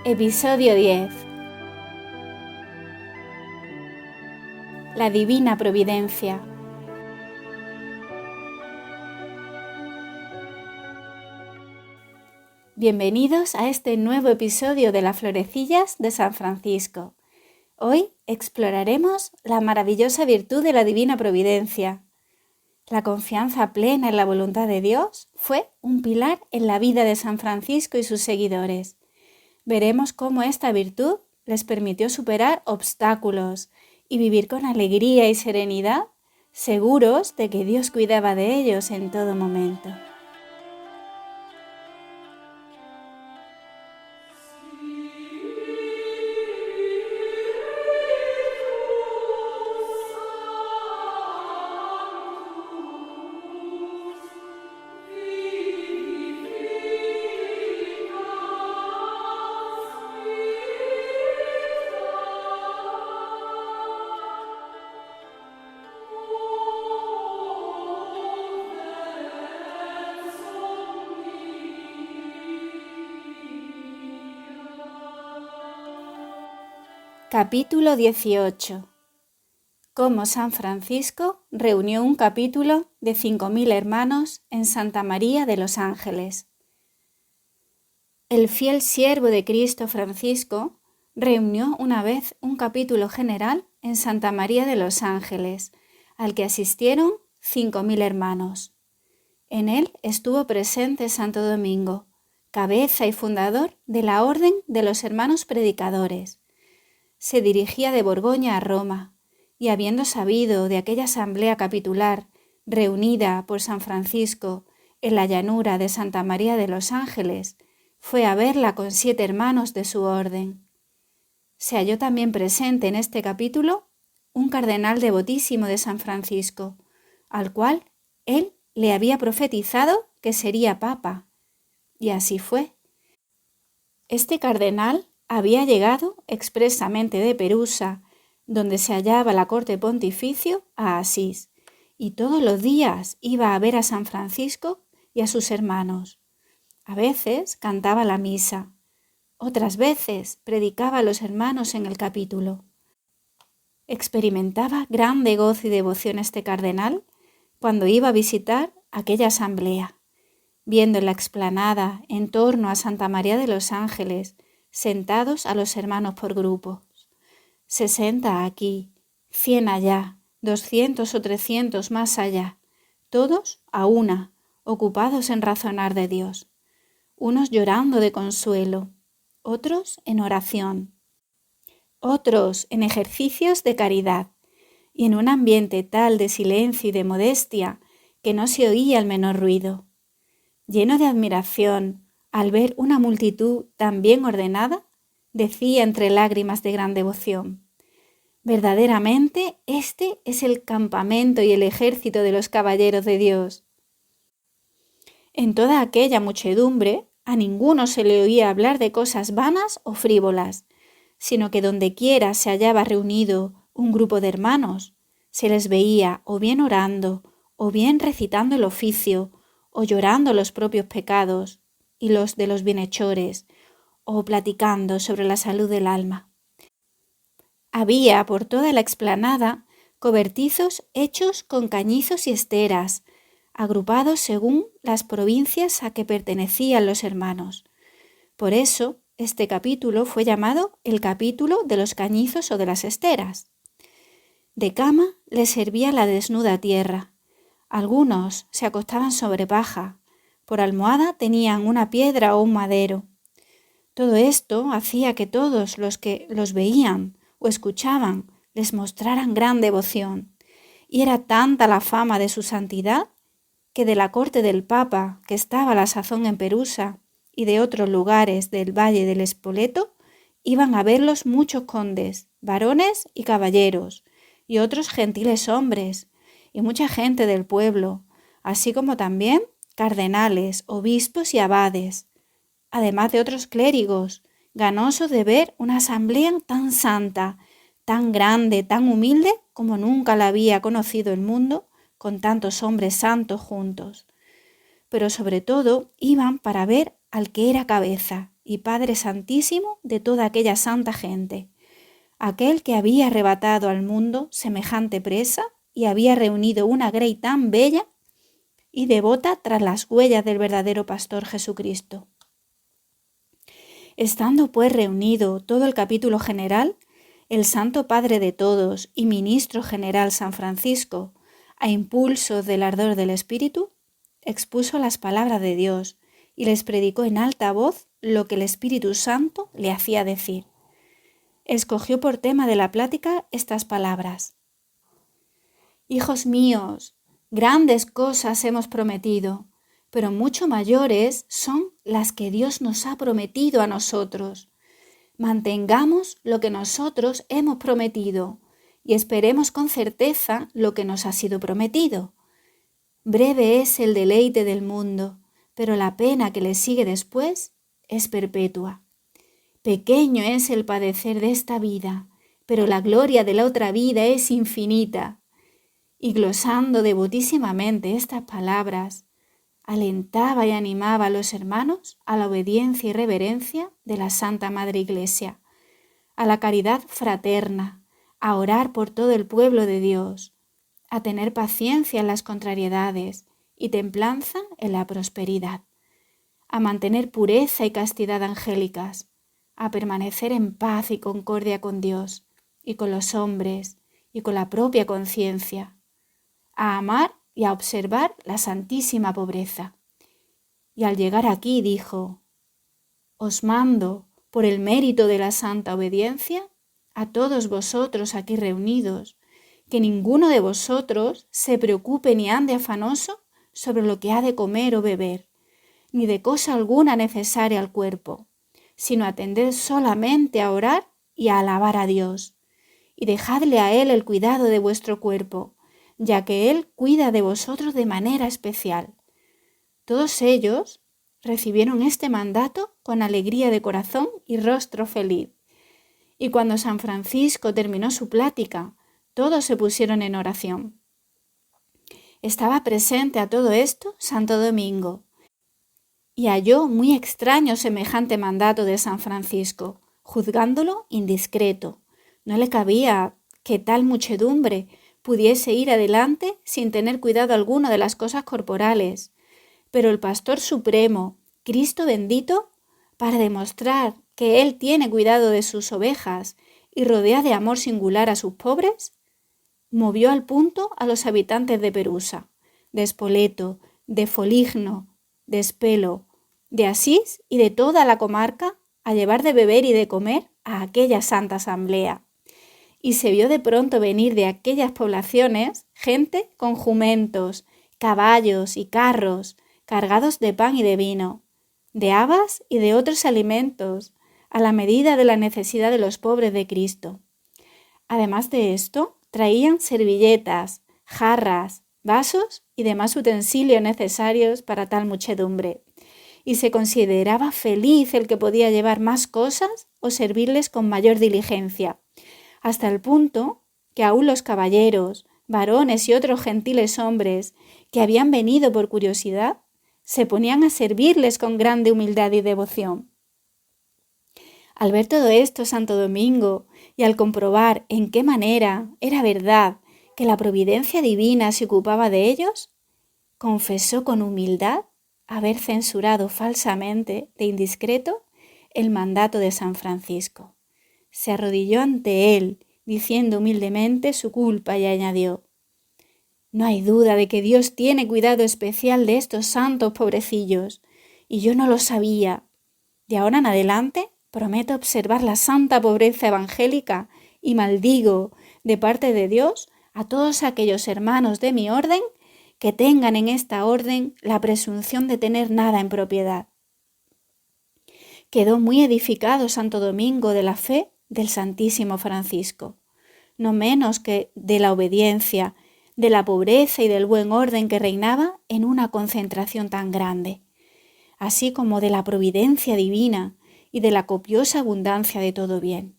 Episodio 10. La Divina Providencia. Bienvenidos a este nuevo episodio de las Florecillas de San Francisco. Hoy exploraremos la maravillosa virtud de la Divina Providencia. La confianza plena en la voluntad de Dios fue un pilar en la vida de San Francisco y sus seguidores. Veremos cómo esta virtud les permitió superar obstáculos y vivir con alegría y serenidad, seguros de que Dios cuidaba de ellos en todo momento. Capítulo 18. Cómo San Francisco reunió un capítulo de 5.000 hermanos en Santa María de los Ángeles. El fiel siervo de Cristo Francisco reunió una vez un capítulo general en Santa María de los Ángeles, al que asistieron 5.000 hermanos. En él estuvo presente Santo Domingo, cabeza y fundador de la Orden de los Hermanos Predicadores. Se dirigía de Borgoña a Roma, y habiendo sabido de aquella asamblea capitular reunida por San Francisco en la llanura de Santa María de los Ángeles, fue a verla con 7 hermanos de su orden. Se halló también presente en este capítulo un cardenal devotísimo de San Francisco, al cual él le había profetizado que sería papa, y así fue. Este cardenal había llegado expresamente de Perusa, donde se hallaba la corte pontificio, a Asís, y todos los días iba a ver a San Francisco y a sus hermanos. A veces cantaba la misa, otras veces predicaba a los hermanos en el capítulo. Experimentaba grande gozo y devoción este cardenal cuando iba a visitar aquella asamblea, viendo en la explanada en torno a Santa María de los Ángeles, sentados a los hermanos por grupos. 60 aquí, 100 allá, 200 o 300 más allá, todos a una, ocupados en razonar de Dios. Unos llorando de consuelo, otros en oración, otros en ejercicios de caridad, y en un ambiente tal de silencio y de modestia que no se oía el menor ruido. Lleno de admiración, al ver una multitud tan bien ordenada, decía entre lágrimas de gran devoción: verdaderamente este es el campamento y el ejército de los caballeros de Dios. En toda aquella muchedumbre a ninguno se le oía hablar de cosas vanas o frívolas, sino que dondequiera se hallaba reunido un grupo de hermanos, se les veía o bien orando, o bien recitando el oficio, o llorando los propios pecados y los de los bienhechores, o platicando sobre la salud del alma. Había por toda la explanada cobertizos hechos con cañizos y esteras, agrupados según las provincias a que pertenecían los hermanos. Por eso, este capítulo fue llamado el capítulo de los cañizos o de las esteras. De cama les servía la desnuda tierra. Algunos se acostaban sobre paja, por almohada tenían una piedra o un madero. Todo esto hacía que todos los que los veían o escuchaban les mostraran gran devoción, y era tanta la fama de su santidad que de la corte del Papa, que estaba a la sazón en Perusa, y de otros lugares del Valle del Espoleto, iban a verlos muchos condes, varones y caballeros, y otros gentiles hombres, y mucha gente del pueblo, así como también cardenales, obispos y abades, además de otros clérigos, ganosos de ver una asamblea tan santa, tan grande, tan humilde como nunca la había conocido el mundo, con tantos hombres santos juntos. Pero sobre todo iban para ver al que era cabeza, y Padre Santísimo de toda aquella santa gente, aquel que había arrebatado al mundo semejante presa y había reunido una grey tan bella y devota tras las huellas del verdadero pastor Jesucristo. Estando pues reunido todo el capítulo general, el Santo Padre de todos y Ministro General San Francisco, a impulso del ardor del Espíritu, expuso las palabras de Dios y les predicó en alta voz lo que el Espíritu Santo le hacía decir. Escogió por tema de la plática estas palabras. Hijos míos, grandes cosas hemos prometido, pero mucho mayores son las que Dios nos ha prometido a nosotros. Mantengamos lo que nosotros hemos prometido y esperemos con certeza lo que nos ha sido prometido. Breve es el deleite del mundo, pero la pena que le sigue después es perpetua. Pequeño es el padecer de esta vida, pero la gloria de la otra vida es infinita. Y glosando devotísimamente estas palabras, alentaba y animaba a los hermanos a la obediencia y reverencia de la Santa Madre Iglesia, a la caridad fraterna, a orar por todo el pueblo de Dios, a tener paciencia en las contrariedades y templanza en la prosperidad, a mantener pureza y castidad angélicas, a permanecer en paz y concordia con Dios y con los hombres y con la propia conciencia, a amar y a observar la santísima pobreza. Y al llegar aquí dijo, os mando, por el mérito de la santa obediencia, a todos vosotros aquí reunidos, que ninguno de vosotros se preocupe ni ande afanoso sobre lo que ha de comer o beber, ni de cosa alguna necesaria al cuerpo, sino atended solamente a orar y a alabar a Dios, y dejadle a Él el cuidado de vuestro cuerpo, ya que Él cuida de vosotros de manera especial. Todos ellos recibieron este mandato con alegría de corazón y rostro feliz. Y cuando San Francisco terminó su plática, todos se pusieron en oración. Estaba presente a todo esto Santo Domingo, y halló muy extraño semejante mandato de San Francisco, juzgándolo indiscreto. No le cabía que tal muchedumbre pudiese ir adelante sin tener cuidado alguno de las cosas corporales. Pero el Pastor Supremo, Cristo bendito, para demostrar que Él tiene cuidado de sus ovejas y rodea de amor singular a sus pobres, movió al punto a los habitantes de Perusa, de Spoleto, de Foligno, de Spelo, de Asís y de toda la comarca a llevar de beber y de comer a aquella santa asamblea. Y se vio de pronto venir de aquellas poblaciones gente con jumentos, caballos y carros, cargados de pan y de vino, de habas y de otros alimentos, a la medida de la necesidad de los pobres de Cristo. Además de esto, traían servilletas, jarras, vasos y demás utensilios necesarios para tal muchedumbre, y se consideraba feliz el que podía llevar más cosas o servirles con mayor diligencia, hasta el punto que aún los caballeros, varones y otros gentiles hombres que habían venido por curiosidad, se ponían a servirles con grande humildad y devoción. Al ver todo esto Santo Domingo y al comprobar en qué manera era verdad que la providencia divina se ocupaba de ellos, confesó con humildad haber censurado falsamente de indiscreto el mandato de San Francisco. Se arrodilló ante él, diciendo humildemente su culpa, y añadió: no hay duda de que Dios tiene cuidado especial de estos santos pobrecillos, y yo no lo sabía. De ahora en adelante prometo observar la santa pobreza evangélica y maldigo, de parte de Dios, a todos aquellos hermanos de mi orden que tengan en esta orden la presunción de tener nada en propiedad. Quedó muy edificado Santo Domingo de la fe del Santísimo Francisco, no menos que de la obediencia, de la pobreza y del buen orden que reinaba en una concentración tan grande, así como de la providencia divina y de la copiosa abundancia de todo bien.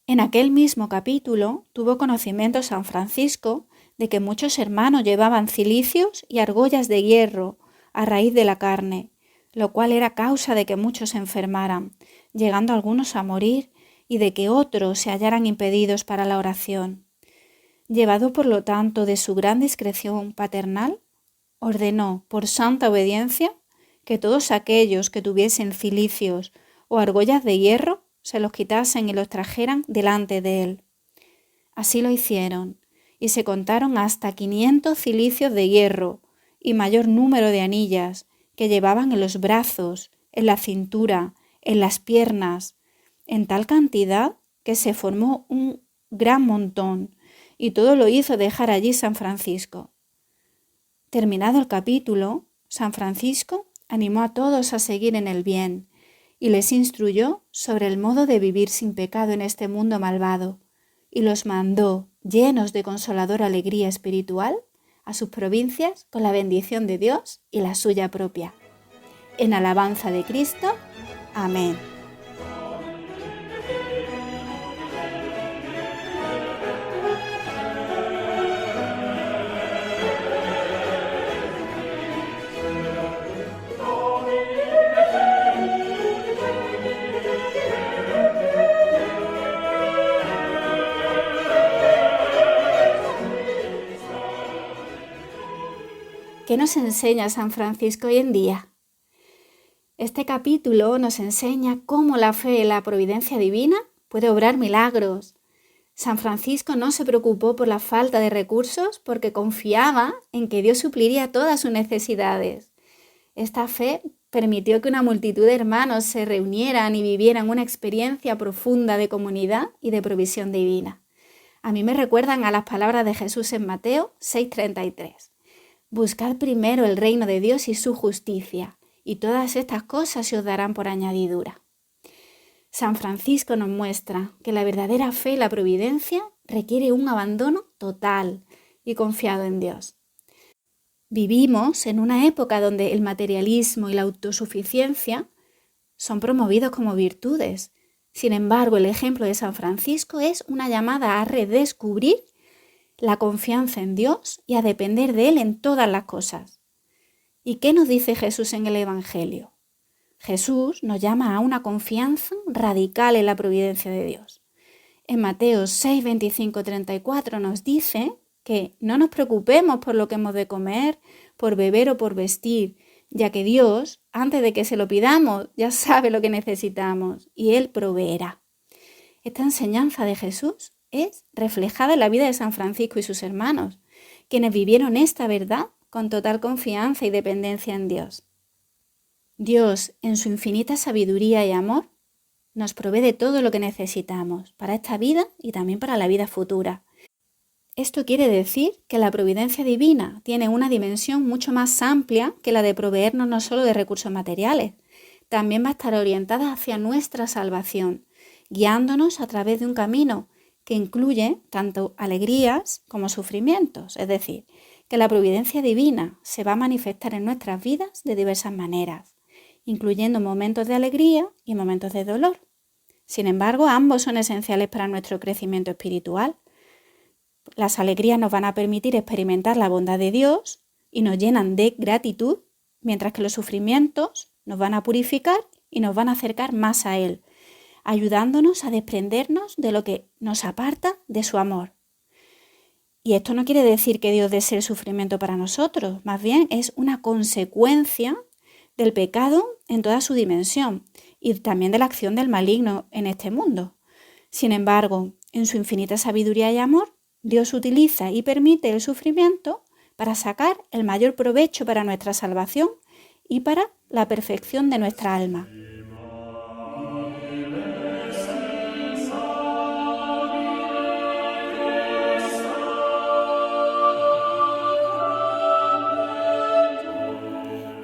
En aquel mismo capítulo tuvo conocimiento San Francisco de que muchos hermanos llevaban cilicios y argollas de hierro a raíz de la carne, lo cual era causa de que muchos se enfermaran, llegando algunos a morir y de que otros se hallaran impedidos para la oración. Llevado por lo tanto de su gran discreción paternal, ordenó por santa obediencia que todos aquellos que tuviesen cilicios o argollas de hierro se los quitasen y los trajeran delante de él. Así lo hicieron, y se contaron hasta 500 cilicios de hierro y mayor número de anillas que llevaban en los brazos, en la cintura, en las piernas, en tal cantidad que se formó un gran montón, y todo lo hizo dejar allí San Francisco. Terminado el capítulo, San Francisco animó a todos a seguir en el bien y les instruyó sobre el modo de vivir sin pecado en este mundo malvado, y los mandó, llenos de consoladora alegría espiritual, a sus provincias con la bendición de Dios y la suya propia. En alabanza de Cristo. Amén. ¿Qué nos enseña San Francisco hoy en día? Este capítulo nos enseña cómo la fe en la providencia divina puede obrar milagros. San Francisco no se preocupó por la falta de recursos porque confiaba en que Dios supliría todas sus necesidades. Esta fe permitió que una multitud de hermanos se reunieran y vivieran una experiencia profunda de comunidad y de provisión divina. A mí me recuerdan a las palabras de Jesús en Mateo 6:33. Buscad primero el reino de Dios y su justicia, y todas estas cosas se os darán por añadidura. San Francisco nos muestra que la verdadera fe y la providencia requiere un abandono total y confiado en Dios. Vivimos en una época donde el materialismo y la autosuficiencia son promovidos como virtudes. Sin embargo, el ejemplo de San Francisco es una llamada a redescubrir la confianza en Dios y a depender de Él en todas las cosas. ¿Y qué nos dice Jesús en el Evangelio? Jesús nos llama a una confianza radical en la providencia de Dios. En Mateo 6, 25, 34 nos dice que no nos preocupemos por lo que hemos de comer, por beber o por vestir, ya que Dios, antes de que se lo pidamos, ya sabe lo que necesitamos y Él proveerá. Esta enseñanza de Jesús es reflejada en la vida de San Francisco y sus hermanos, quienes vivieron esta verdad con total confianza y dependencia en Dios. Dios, en su infinita sabiduría y amor, nos provee de todo lo que necesitamos para esta vida y también para la vida futura. Esto quiere decir que la providencia divina tiene una dimensión mucho más amplia que la de proveernos no solo de recursos materiales, también va a estar orientada hacia nuestra salvación, guiándonos a través de un camino que incluye tanto alegrías como sufrimientos, es decir, que la providencia divina se va a manifestar en nuestras vidas de diversas maneras, incluyendo momentos de alegría y momentos de dolor. Sin embargo, ambos son esenciales para nuestro crecimiento espiritual. Las alegrías nos van a permitir experimentar la bondad de Dios y nos llenan de gratitud, mientras que los sufrimientos nos van a purificar y nos van a acercar más a Él, ayudándonos a desprendernos de lo que nos aparta de su amor. Y esto no quiere decir que Dios desee el sufrimiento para nosotros, más bien es una consecuencia del pecado en toda su dimensión y también de la acción del maligno en este mundo. Sin embargo, en su infinita sabiduría y amor, Dios utiliza y permite el sufrimiento para sacar el mayor provecho para nuestra salvación y para la perfección de nuestra alma.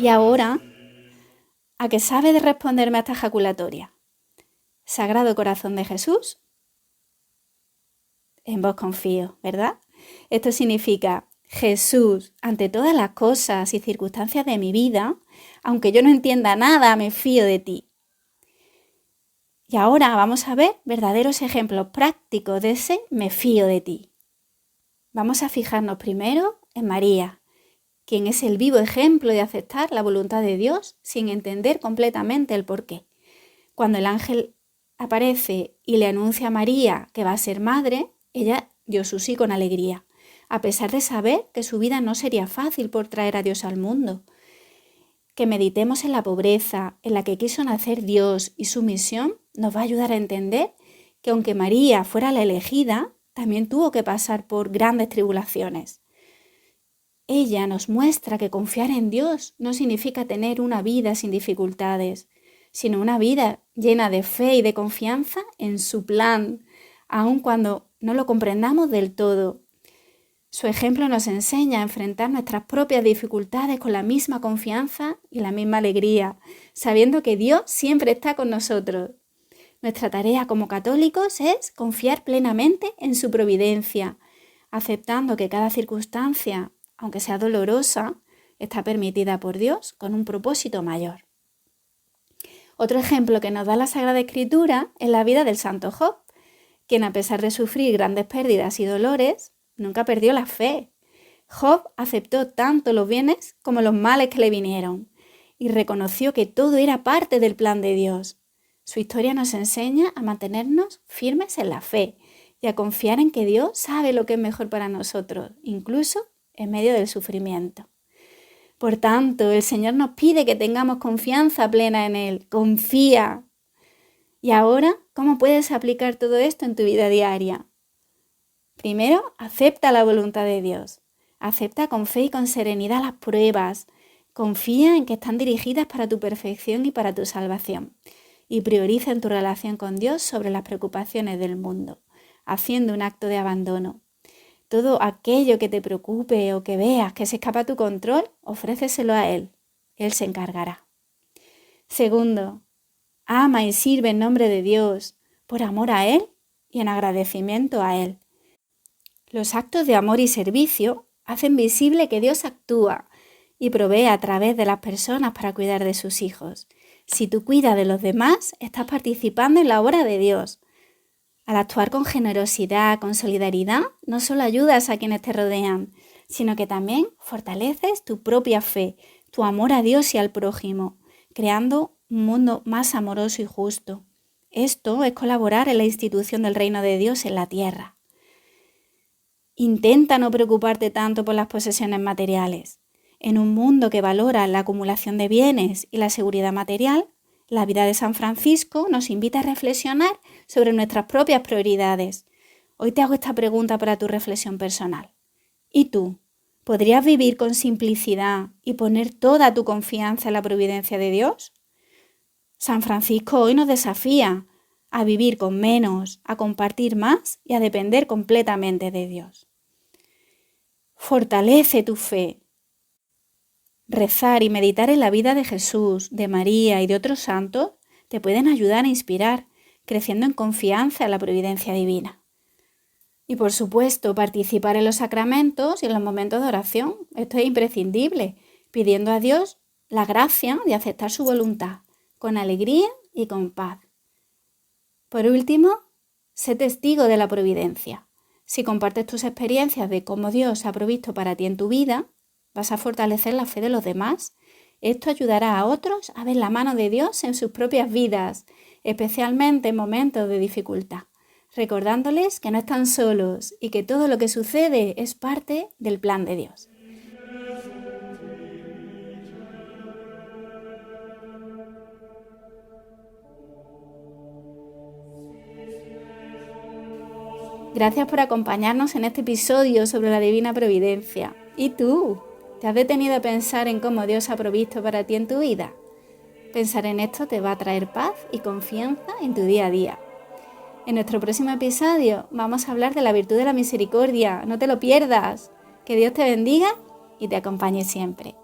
Y ahora, ¿a qué sabe de responderme a esta ejaculatoria? Sagrado Corazón de Jesús, en vos confío, ¿verdad? Esto significa, Jesús, ante todas las cosas y circunstancias de mi vida, aunque yo no entienda nada, me fío de ti. Y ahora vamos a ver verdaderos ejemplos prácticos de ese me fío de ti. Vamos a fijarnos primero en María, quien es el vivo ejemplo de aceptar la voluntad de Dios sin entender completamente el porqué. Cuando el ángel aparece y le anuncia a María que va a ser madre, ella dio su sí con alegría, a pesar de saber que su vida no sería fácil por traer a Dios al mundo. Que meditemos en la pobreza en la que quiso nacer Dios y su misión nos va a ayudar a entender que aunque María fuera la elegida, también tuvo que pasar por grandes tribulaciones. Ella nos muestra que confiar en Dios no significa tener una vida sin dificultades, sino una vida llena de fe y de confianza en su plan, aun cuando no lo comprendamos del todo. Su ejemplo nos enseña a enfrentar nuestras propias dificultades con la misma confianza y la misma alegría, sabiendo que Dios siempre está con nosotros. Nuestra tarea como católicos es confiar plenamente en su providencia, aceptando que cada circunstancia, aunque sea dolorosa, está permitida por Dios con un propósito mayor. Otro ejemplo que nos da la Sagrada Escritura es la vida del santo Job, quien a pesar de sufrir grandes pérdidas y dolores, nunca perdió la fe. Job aceptó tanto los bienes como los males que le vinieron y reconoció que todo era parte del plan de Dios. Su historia nos enseña a mantenernos firmes en la fe y a confiar en que Dios sabe lo que es mejor para nosotros, incluso en medio del sufrimiento. Por tanto, el Señor nos pide que tengamos confianza plena en Él. Confía. Y ahora, ¿cómo puedes aplicar todo esto en tu vida diaria? Primero, acepta la voluntad de Dios. Acepta con fe y con serenidad las pruebas. Confía en que están dirigidas para tu perfección y para tu salvación. Y prioriza en tu relación con Dios sobre las preocupaciones del mundo, haciendo un acto de abandono. Todo aquello que te preocupe o que veas que se escapa a tu control, ofréceselo a Él. Él se encargará. Segundo, ama y sirve en nombre de Dios, por amor a Él y en agradecimiento a Él. Los actos de amor y servicio hacen visible que Dios actúa y provee a través de las personas para cuidar de sus hijos. Si tú cuidas de los demás, estás participando en la obra de Dios. Al actuar con generosidad, con solidaridad, no solo ayudas a quienes te rodean, sino que también fortaleces tu propia fe, tu amor a Dios y al prójimo, creando un mundo más amoroso y justo. Esto es colaborar en la institución del reino de Dios en la tierra. Intenta no preocuparte tanto por las posesiones materiales. En un mundo que valora la acumulación de bienes y la seguridad material, la vida de San Francisco nos invita a reflexionar sobre nuestras propias prioridades. Hoy te hago esta pregunta para tu reflexión personal. ¿Y tú? ¿Podrías vivir con simplicidad y poner toda tu confianza en la providencia de Dios? San Francisco hoy nos desafía a vivir con menos, a compartir más y a depender completamente de Dios. Fortalece tu fe. Rezar y meditar en la vida de Jesús, de María y de otros santos te pueden ayudar a inspirar, creciendo en confianza en la providencia divina. Y por supuesto, participar en los sacramentos y en los momentos de oración. Esto es imprescindible, pidiendo a Dios la gracia de aceptar su voluntad, con alegría y con paz. Por último, sé testigo de la providencia. Si compartes tus experiencias de cómo Dios ha provisto para ti en tu vida, vas a fortalecer la fe de los demás. Esto ayudará a otros a ver la mano de Dios en sus propias vidas, especialmente en momentos de dificultad, recordándoles que no están solos y que todo lo que sucede es parte del plan de Dios. Gracias por acompañarnos en este episodio sobre la Divina Providencia. ¿Y tú? ¿Te has detenido a pensar en cómo Dios ha provisto para ti en tu vida? Pensar en esto te va a traer paz y confianza en tu día a día. En nuestro próximo episodio vamos a hablar de la virtud de la misericordia. No te lo pierdas. Que Dios te bendiga y te acompañe siempre.